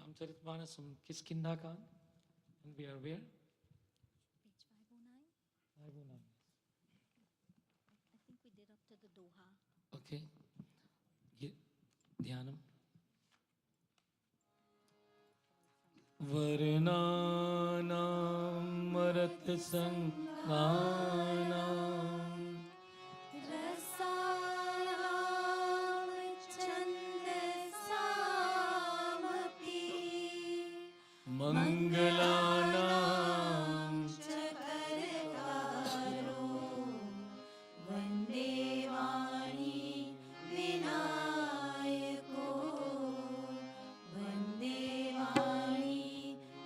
Ram Charitra Maanas from Kishkindha Kaand. And we are where? Page 509. 509. I think we did up to the Doha. Okay. Dhyanam. Varnanam marat sanganam Rasanam chandasamapi mangalanam chakarkaro Vande Vani Vinayako Vande Vani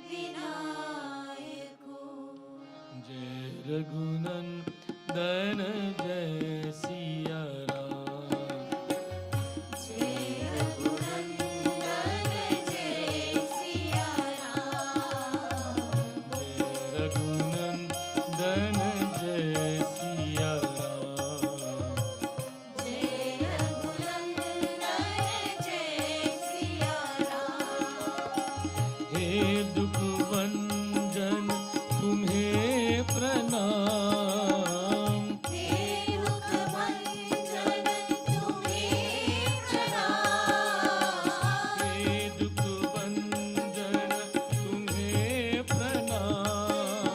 Vinayako Jai Raghunandan Jai Siya Ram. Jai Raghunandan Jai Siya Ram Jai Raghunandan Jai Siya Ram. Jai Raghunandan Jai Siya Ram हे दुख भंजन तुम्हें प्रणाम हे दुख भंजन तुम्हें प्रणाम हे दुख भंजन तुम्हें प्रणाम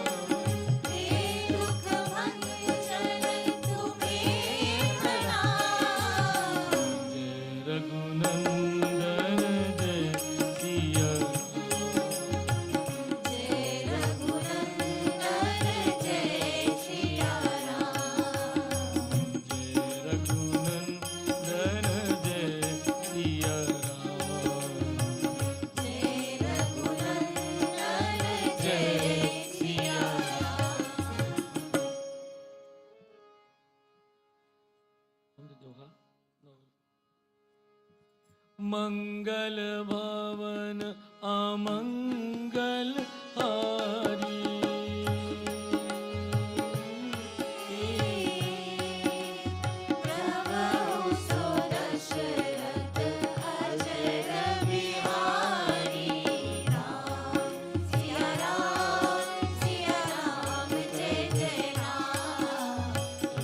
हे दुख भंजन तुम्हें प्रणाम जय रघुनंदन जय सिया जय रघुनंदन जय सिया राम जय रघुनंदन जय सिया जय रघुनंदन जय सिया मंगल भवन अमंगल हारी प्रभु सो दशरथ अजर बिहारी राम सिया राम जय जय राम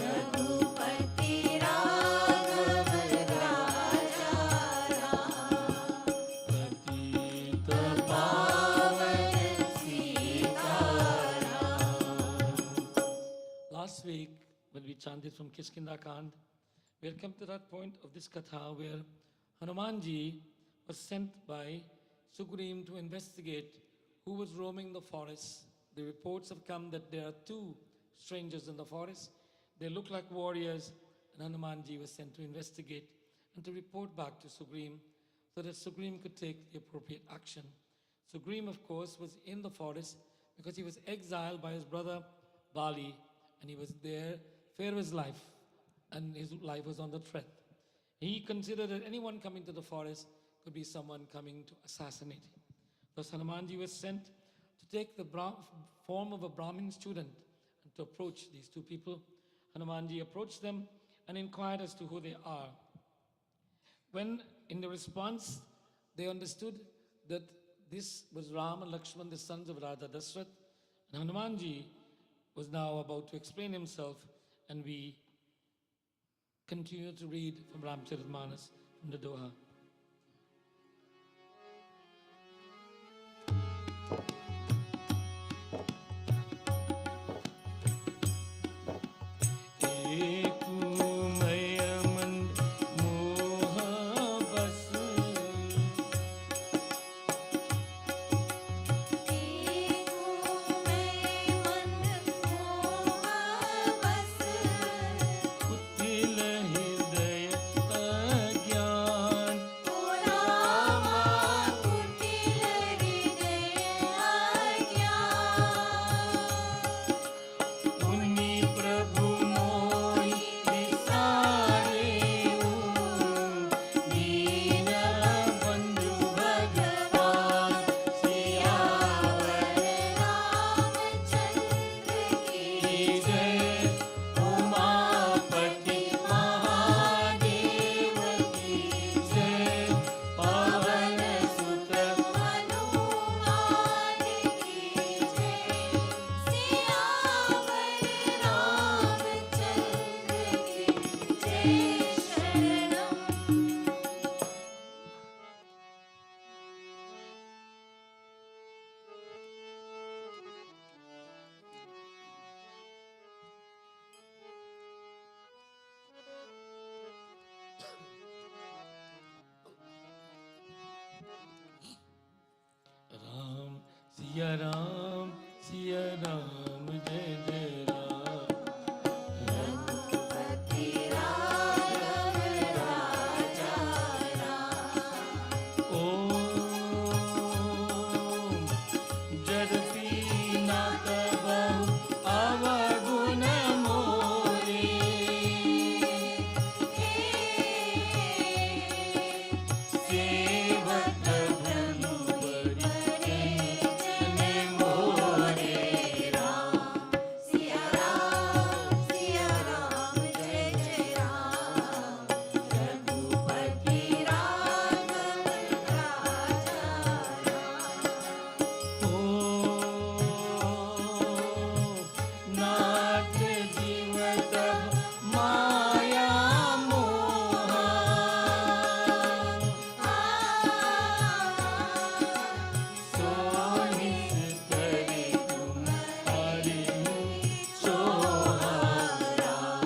रघुपति राघव राजा राम पतित पावन Sitaram Last week, when we chanted from Kishkindha Kaand, we had come to that point of this katha where Hanumanji was sent by Sugrim to investigate who was roaming the forest. The reports have come that there are two strangers in the forest. They look like warriors, and Hanumanji was sent to investigate and to report back to Sugrim so that Sugrim could take the appropriate action. Sugrim, of course, was in the forest because he was exiled by his brother Bali, and he was there, fear of his life, and his life was on the threat. He considered that anyone coming to the forest could be someone coming to assassinate him. Thus Hanumanji was sent to take the form of a Brahmin student and to approach these two people. Hanumanji approached them and inquired as to who they are. When in the response they understood that this was Ram and Lakshman, the sons of Raja Dasrath, and Hanumanji was now about to explain himself, and we continue to read from Ram Charitra Maanas from the Doha. Ekumay mand moha bas कुटिल हृदय अज्ञान सिया राम जय जय राम। रघुपति राघव राजा राम। ओम जरती ना तबहु अवगुण मोरे, सेवक धनु बरि चने मोरे। राम सिया राम जय जय राम। रघुपति राघव राजा राम। नाथ जीव तब माया मोहा, सोहित करे तुम हरि सोहा। राम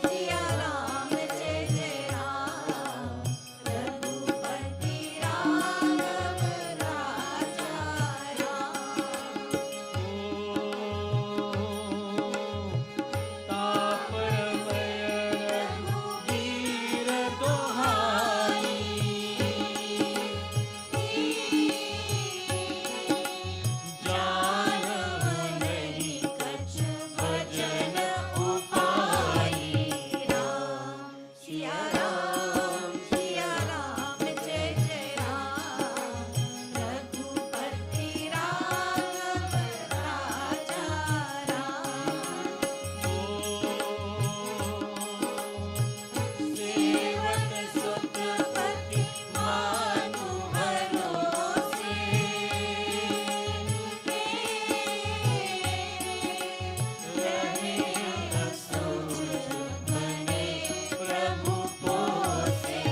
सिया राम जय जय राम। रघुपति राघव राजा राम। तापर भय रघुवीर दोहाई, जानहु नहीं कछु भजन उपाई। राम सिया राम जय जय राम। रघुपति राघव राजा राम। सेवक सुतपति मानु भरोसे, रहे असोज मने प्रभु पोसे।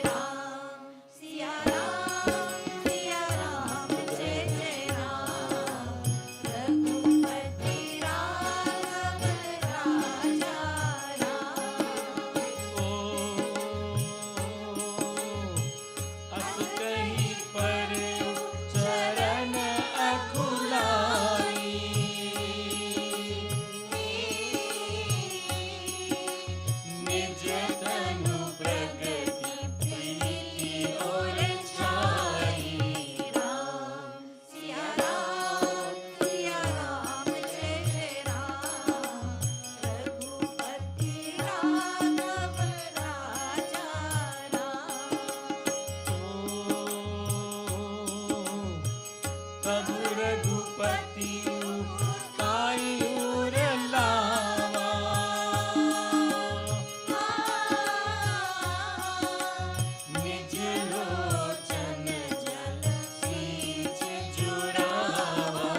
राम सिया राम जय जय राम। रघुपति राघव राजा राम। अस कही पर चरण अकुलाई, निज तनु प्रगति प्रीति और छाई। राम सिया राम जय जय राम। रघुपति राघव राजा राम। तब रघुपति काई उर लावा, निज लोचन जल सींच जुड़ावा।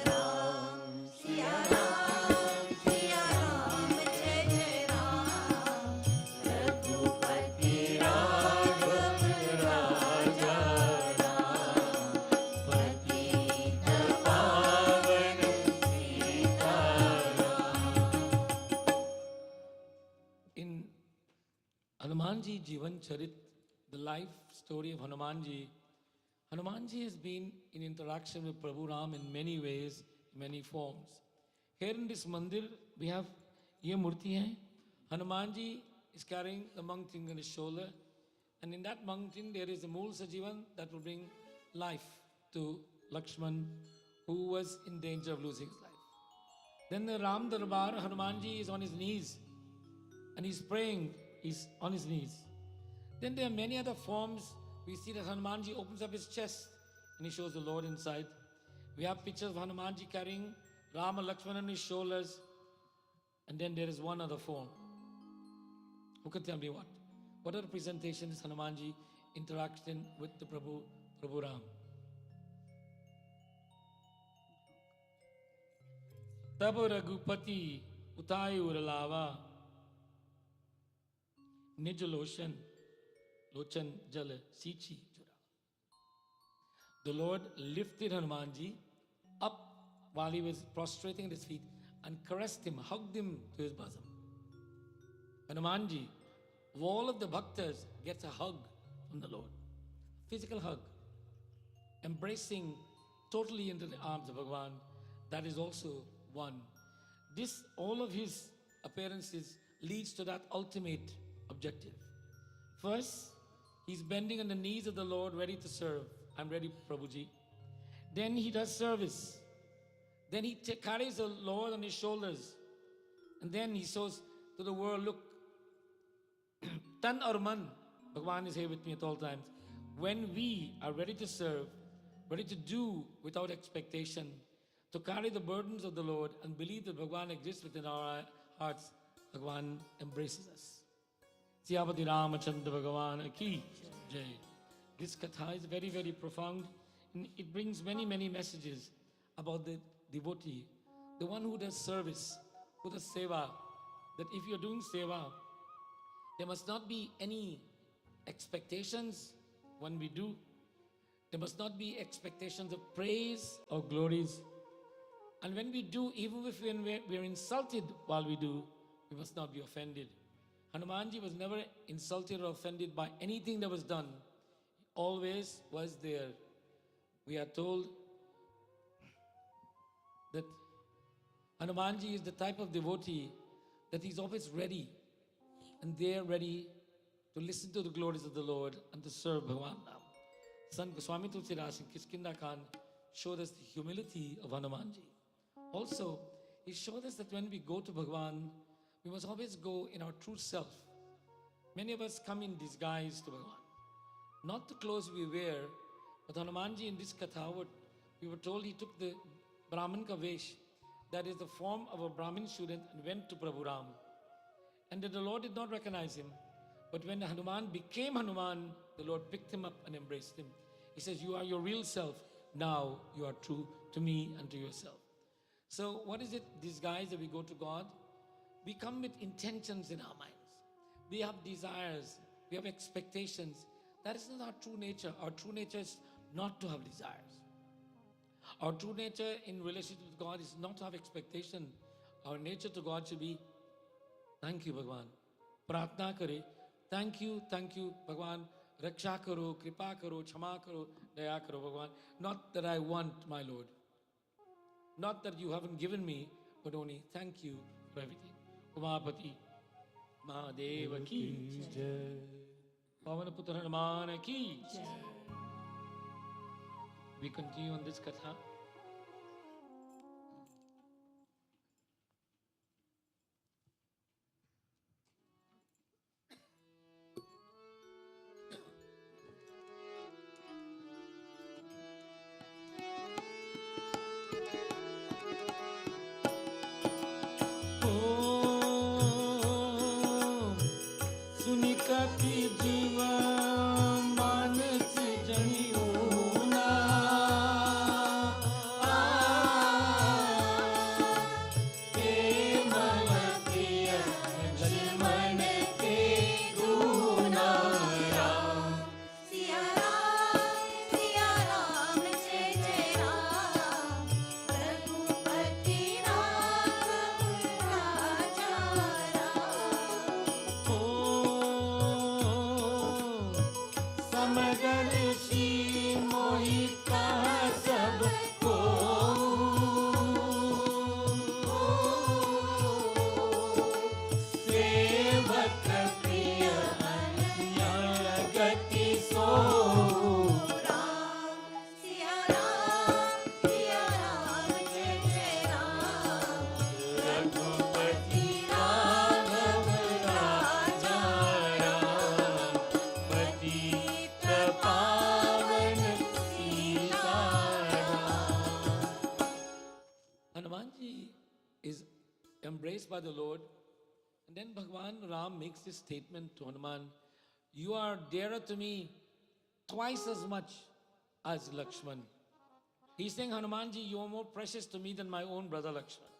राम सिया राम जय जय राम। रघुपति राघव राजा राम। पतित पावन Sitaram. In Hanumanji Jivan Charit, the life story of Hanumanji, Hanumanji has been in interaction with Prabhu Ram in many ways, many forms. Here in this mandir, we have ye murti hai. Hanumanji is carrying the mountain on his shoulder, and in that mountain there is a Mool Sajivan that will bring life to Lakshman, who was in danger of losing his life. Then the Ram Darbar, Hanumanji is on his knees and he's praying, he's on his knees. Then there are many other forms. We see that Hanumanji opens up his chest and he shows the Lord inside. We have pictures of Hanumanji carrying Rama Lakshmana on his shoulders. And then there is one other form. Who can tell me what? What are the presentations Hanumanji interaction with the Prabhu Ram? तब रघुपति उताय उरलावा, निज लोचन जल सींची जुड़ा. The Lord lifted Hanumanji up while he was prostrating at his feet and caressed him, hugged him to his bosom. Hanumanji, of all of the bhaktas, gets a hug from the Lord, physical hug. embracing totally into the arms of Bhagavan, that is also one. This, all of his appearances leads to that ultimate objective. First, he's bending on the knees of the Lord, ready to serve. I'm ready, Prabhuji. Then he does service. Then he carries the Lord on his shoulders. And then he shows to the world, look, tan aur man, Bhagavan is here with me at all times. When we are ready to serve, ready to do without expectation, to carry the burdens of the Lord and believe that Bhagavan exists within our hearts, Bhagavan embraces us. Shri Raam Charitra Bhagavan ki jai. This katha is very, very profound. And it brings many, many messages about the devotee, the one who does service, who does seva. That if you're doing seva, there must not be any expectations when we do. There must not be expectations of praise or glories. And when we do, even if we're insulted while we do, we must not be offended. Hanumanji was never insulted or offended by anything that was done. He always was there. We are told that Hanumanji is the type of devotee that he's always ready and there ready to listen to the glories of the Lord and to serve Bhagavan. Sant Goswami Tulsidas in Kishkindha Kaand showed us the humility of Hanumanji. Also, he showed us that when we go to Bhagavan, we must always go in our true self. Many of us come in disguise to Bhagavan. Not the clothes we wear, but Hanumanji in this katha, we were told he took the Brahman Kavesh, that is the form of a Brahmin student, and went to Prabhu Ram. And that the Lord did not recognize him. But when Hanuman became Hanuman, the Lord picked him up and embraced him. He says, you are your real self. Now you are true to me and to yourself. So what is it, disguise that we go to God? We come with intentions in our minds. We have desires. We have expectations. That is not our true nature. Our true nature is not to have desires. Our true nature in relationship with God is not to have expectation. Our nature to God should be, thank you, Bhagavan. Pratna kare, thank you, Bhagavan. Raksha karo, kripa karo, chama karo, daya karo, Bhagavan. Not that I want, my Lord. Not that you haven't given me, but only thank you for everything. Umapati, Mahadeva ki jai. Pavanaputra Hanuman ki jai. We continue on this katha. Sunikati jiva manas janiona. Hanumanji is embraced by the Lord, and then Bhagavan Ram makes this statement to Hanuman, you are dearer to me twice as much as Lakshman. He's saying, Hanumanji, you are more precious to me than my own brother Lakshman.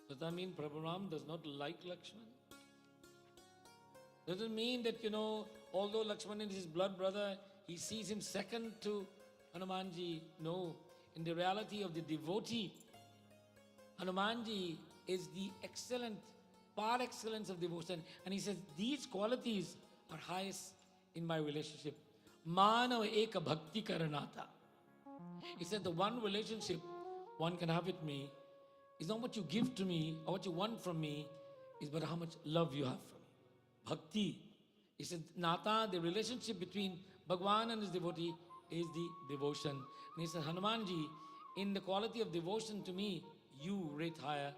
Does that mean Prabhu Ram does not like Lakshman? Does it mean that, although Lakshman is his blood brother, he sees him second to Hanumanji? No. In the reality of the devotee, Hanumanji is the excellent, par excellence of devotion. And he says, these qualities are highest in my relationship. Manav eka bhakti karanata. He said the one relationship one can have with me is not what you give to me or what you want from me, is but how much love you have for me. Bhakti. He said, Nata, the relationship between Bhagwan and his devotee is the devotion. And he said, Hanumanji, in the quality of devotion to me, you rate higher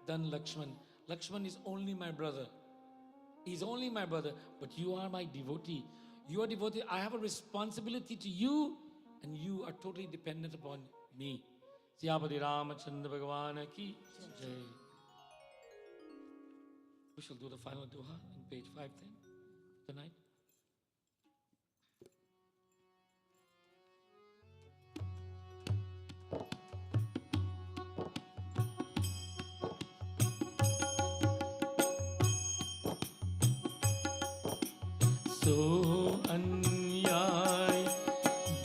than Lakshman. Lakshman is only my brother. He's only my brother, but you are my devotee. You are devotee. I have a responsibility to you, and you are totally dependent upon me. Siyapati Raam Charitra Bhagwan ki jai. We shall do the final doha on page 510 tonight. So anyay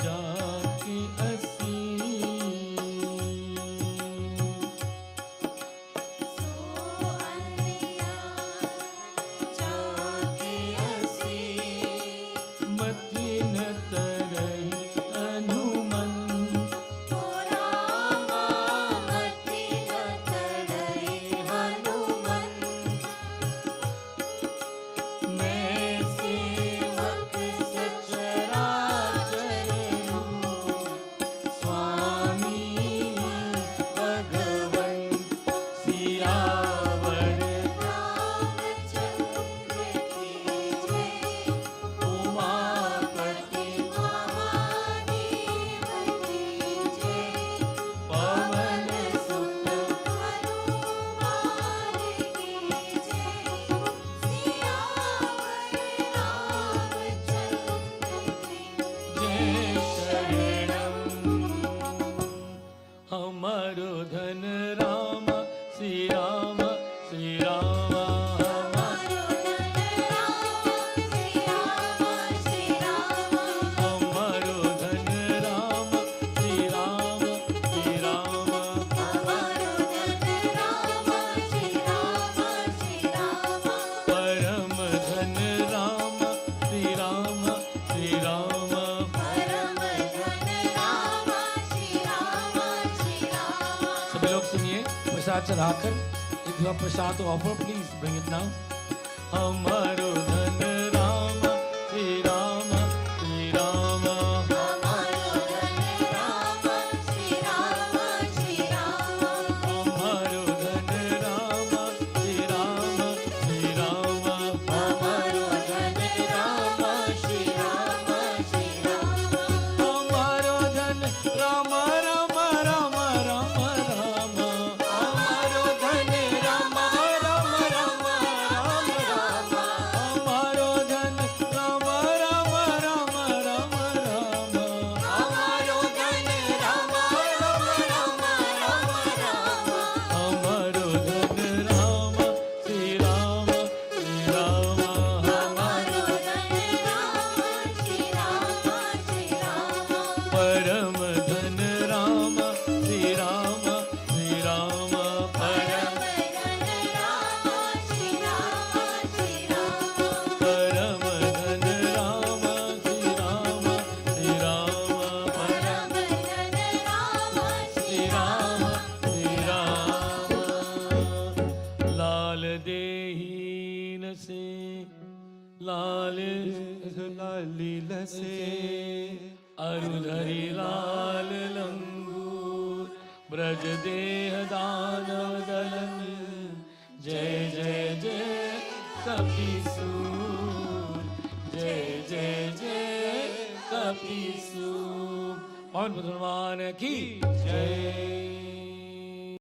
jaake asi, So anyay jaake asi, mati n tarai anuman, Rama mati na tarai Hanuman. main sevak sacharaachar hu, Swami Bhagavan Siyawar Ramchandra ki jai, Umapati Mahadev ki jai, Pavan Sut Hanuman ki jai, Siyawar Ramchandra ki जय शरणम हमारो धन राम श्री राम श्री राम हमारो धन राम श्री राम श्री राम, हमारो धन राम श्री राम श्री राम हमारो धन राम श्री राम श्री राम, परम धन राम श्री राम श्री राम परम धन राम श्री राम श्री राम. सभी लोग सुनिए प्रसाद चढ़ाकर if you have prasad to offer please bring it now. हमारो धन राम श्री राम श्री राम हमारो धन राम श्री राम श्री राम, हमारो धन राम श्री राम श्री राम हमारो धन राम श्री राम श्री राम, हमारो धन राम राम राम राम राम हमारो धन राम राम राम राम राम हमारो धन राम राम राम राम राम हमारो धन राम राम राम राम राम, हमारो धन राम श्री राम श्री राम हमारो धन राम श्री राम श्री राम, परम धन राम श्री राम श्री राम परम धन राम श्री राम श्री राम, परम धन राम श्री राम श्री राम परम धन राम श्री राम श्री राम लाल देहीन से लाल लील से अरुधरी लाल लंगूर ब्रज देह दानव दलन जय जय जय कपीसूर जय जय जय कपीसूर पवन भगवान की जय।